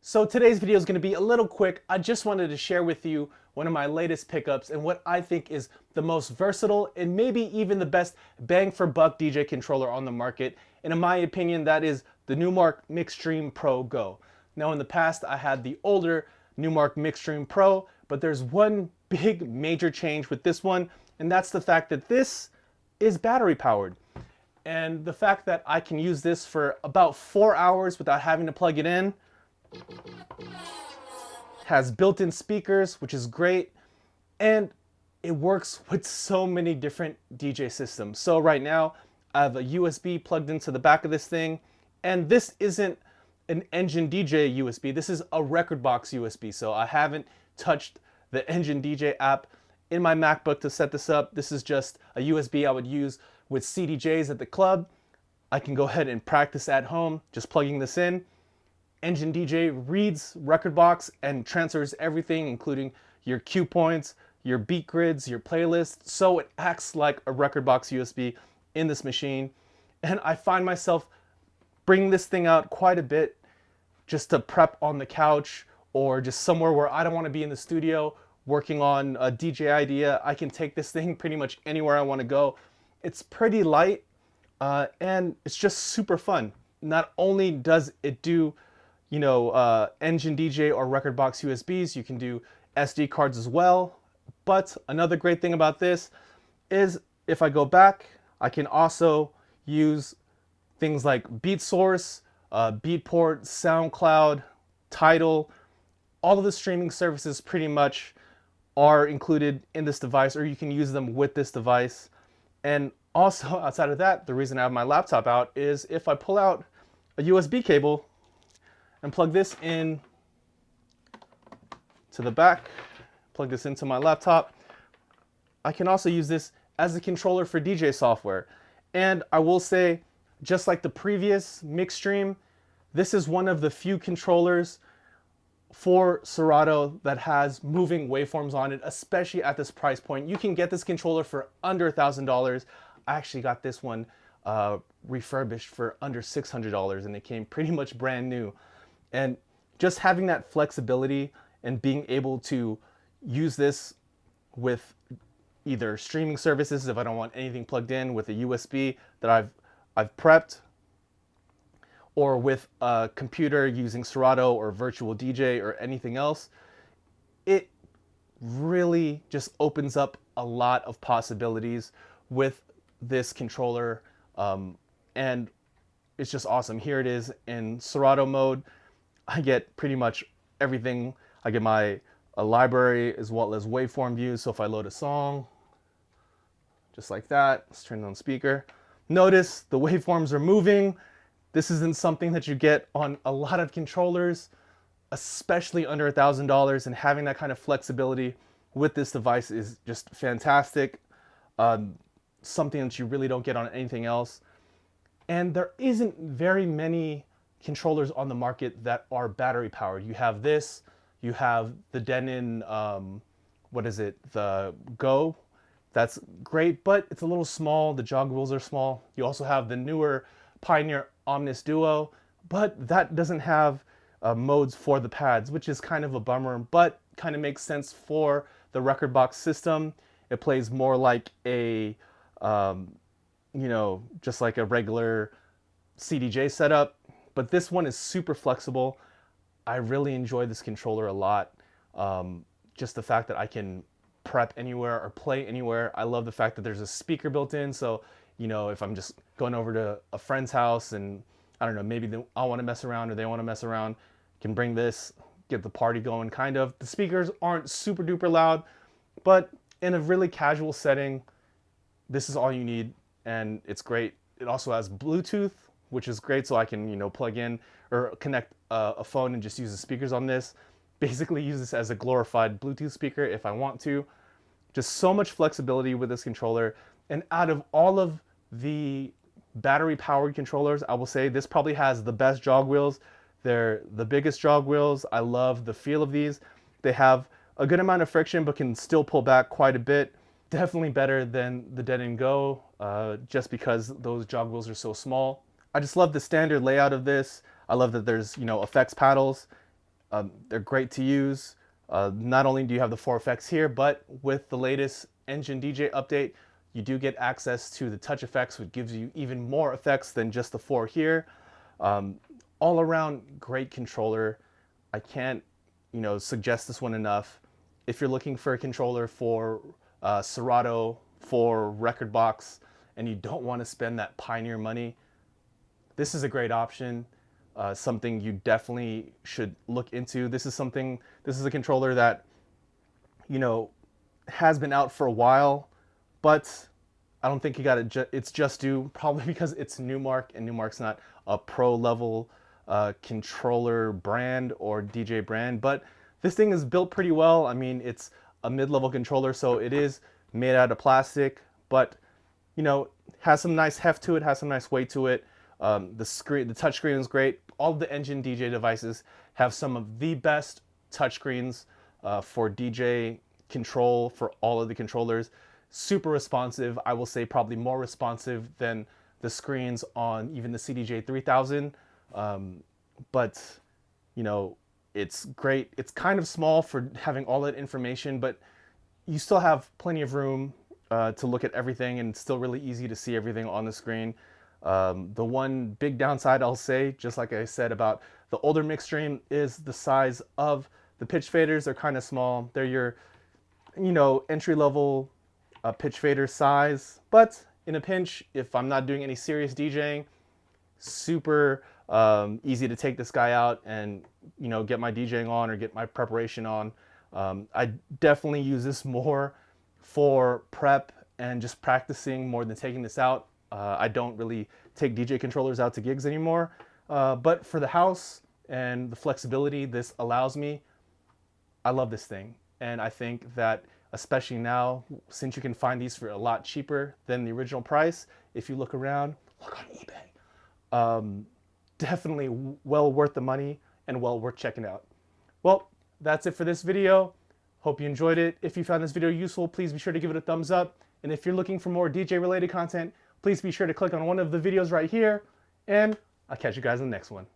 So today's video is going to be a little quick. I just wanted to share with you one of my latest pickups and what I think is the most versatile and maybe even the best bang for buck DJ controller on the market. And in my opinion, that is the Numark Mixstream Pro Go. Now in the past, I had the older Numark Mixstream Pro, but there's one big major change with this one, and that's the fact that this is battery powered. And the fact that I can use this for about 4 hours without having to plug it in. Has built-in speakers, which is great, and it works with so many different DJ systems. So right now I have a USB plugged into the back of this thing, and this isn't an Engine DJ USB, this is a record box USB. So I haven't touched the Engine DJ app in my MacBook to set this up. This is just a USB I would use with CDJs at the club. I can go ahead and practice at home just plugging this in. Engine DJ reads rekordbox and transfers everything, including your cue points, your beat grids, your playlists, so it acts like a rekordbox USB in this machine. And I find myself bringing this thing out quite a bit just to prep on the couch or just somewhere where I don't want to be in the studio working on a DJ idea. I can take this thing pretty much anywhere I want to go. It's pretty light and it's just super fun. Not only does it do Engine DJ or rekordbox USBs, you can do SD cards as well. But another great thing about this is if I go back, I can also use things like BeatSource, Beatport, SoundCloud, Tidal. All of the streaming services pretty much are included in this device, or you can use them with this device. And also outside of that, the reason I have my laptop out is if I pull out a USB cable and plug this in to the back, plug this into my laptop, I can also use this as a controller for DJ software. And I will say, just like the previous Mixstream, this is one of the few controllers for Serato that has moving waveforms on it, especially at this price point. You can get this controller for under $1,000. I actually got this one refurbished for under $600, and it came pretty much brand new. And just having that flexibility and being able to use this with either streaming services if I don't want anything plugged in, with a USB that I've prepped, or with a computer using Serato or Virtual DJ or anything else, it really just opens up a lot of possibilities with this controller. And it's just awesome. Here it is in Serato mode. I get pretty much everything. I get my library as well as waveform views. So if I load a song, just like that, let's turn it on speaker. Notice the waveforms are moving. This isn't something that you get on a lot of controllers, especially under $1,000, and having that kind of flexibility with this device is just fantastic. Something that you really don't get on anything else. And there isn't very many controllers on the market that are battery powered. You have this, you have the Denon, the Go. That's great, but it's a little small. The jog wheels are small. You also have the newer Pioneer Omnis Duo, but that doesn't have modes for the pads, which is kind of a bummer, but kind of makes sense for the rekordbox system. It plays more like a, just like a regular CDJ setup. But this one is super flexible. I really enjoy this controller a lot. Just the fact that I can prep anywhere or play anywhere. I love the fact that there's a speaker built in. So, if I'm just going over to a friend's house and I don't know, maybe I want to mess around or they want to mess around, can bring this, get the party going kind of. The speakers aren't super duper loud, but in a really casual setting, this is all you need and it's great. It also has Bluetooth, which is great, so I can, plug in or connect a phone and just use the speakers on this. Basically use this as a glorified Bluetooth speaker if I want to. Just so much flexibility with this controller. And out of all of the battery powered controllers, I will say this probably has the best jog wheels. They're the biggest jog wheels. I love the feel of these. They have a good amount of friction, but can still pull back quite a bit. Definitely better than the Denon Go, just because those jog wheels are so small. I just love the standard layout of this. I love that there's, effects paddles. They're great to use. Not only do you have the 4 effects here, but with the latest Engine DJ update, you do get access to the touch effects, which gives you even more effects than just the 4 here. All around great controller. I can't, suggest this one enough. If you're looking for a controller for Serato, for Rekordbox, and you don't want to spend that Pioneer money, this is a great option. Something you definitely should look into. This is a controller that, has been out for a while, but I don't think you got it. It's just due, probably because it's Numark, and Numark's not a pro level controller brand or DJ brand. But this thing is built pretty well. I mean, it's a mid-level controller, so it is made out of plastic, but has some nice heft to it, has some nice weight to it. The touch screen is great. All of the Engine DJ devices have some of the best touchscreens for DJ control for all of the controllers. Super responsive. I will say probably more responsive than the screens on even the CDJ 3000. But it's great. It's kind of small for having all that information, but you still have plenty of room to look at everything, and it's still really easy to see everything on the screen. The one big downside I'll say, just like I said about the older Mixstream, is the size of the pitch faders. They're kind of small. They're your, entry-level pitch fader size. But in a pinch, if I'm not doing any serious DJing, super easy to take this guy out and, get my DJing on or get my preparation on. I definitely use this more for prep and just practicing more than taking this out. I don't really take DJ controllers out to gigs anymore, but for the house and the flexibility this allows me, I love this thing. And I think that especially now, since you can find these for a lot cheaper than the original price, if you look around, look on eBay, definitely well worth the money and well worth checking out. Well, that's it for this video. Hope you enjoyed it. If you found this video useful, please be sure to give it a thumbs up. And if you're looking for more DJ related content, please be sure to click on one of the videos right here, and I'll catch you guys in the next one.